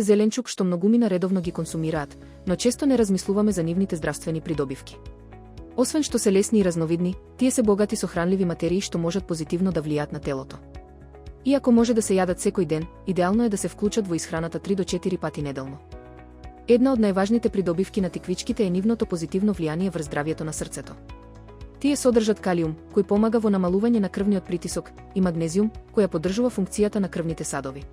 се зеленчук што многумина редовно ги консумираат, но често не размислуваме за нивните здравствени придобивки. Освен што се лесни и разновидни, тие се богати со хранливи материи што можат позитивно да влијаат на телото. Иако може да се јадат секој ден, идеално е да се вклучат во исхраната 3 до 4 пати неделно. Една од најважните придобивки на тиквичките е нивното позитивно влијание врз здравјето на срцето. Тие содржат калиум, кој помага во намалување на крвниот притисок, и магнезиум, која поддржува функцијата на крвните садови.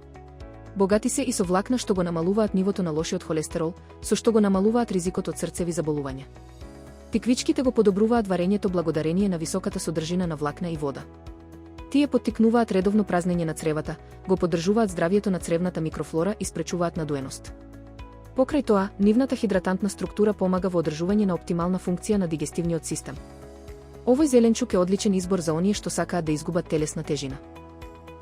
Богати се и со влакна што го намалуваат нивото на лошиот холестерол, со што го намалуваат ризикот од срцеви заболувања. Тиквичките го подобруваат варењето благодарение на високата содржина на влакна и вода. Тие поттикнуваат редовно празнење на цревата, го поддржуваат здравјето на цревната микрофлора и спречуваат надуеност. Покрај тоа, нивната хидратантна структура помага во одржување на оптимална функција на дигестивниот систем. Овој зеленчук е одличен избор за оние што сакаат да изгубат телесна тежина.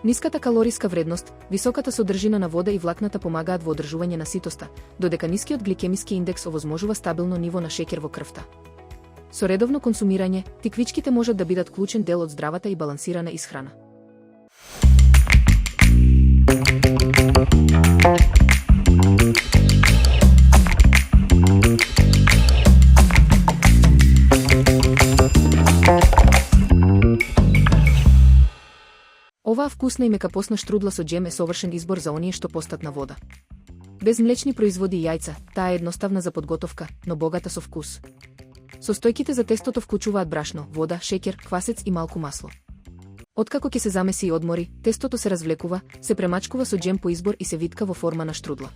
Ниската калориска вредност, високата содржина на вода и влакната помагаат во одржување на ситоста, додека нискиот гликемиски индекс овозможува стабилно ниво на шеќер во крвта. Со редовно консумирање, тиквичките можат да бидат клучен дел од здравата и балансирана исхрана. Оваа вкусна и мекапосна штрудла со џем е совршен избор за оние што постат на вода. Без млечни производи и јајца, таа е едноставна за подготовка, но богата со вкус. Состојките за тестото вклучуваат брашно, вода, шеќер, квасец и малку масло. Откако ќе се замеси и одмори, тестото се развлекува, се премачкува со џем по избор и се витка во форма на штрудла.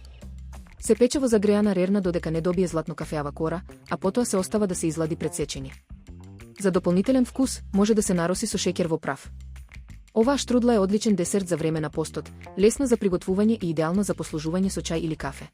Се пече во загреана рерна додека не добие златно кафеава кора, а потоа се остава да се излади пред сечење. За дополнителен вкус, може да се нароси со шеќер во прав. Оваа штрудла е одличен десерт за време на постот, лесна за приготвување и идеална за послужување со чај или кафе.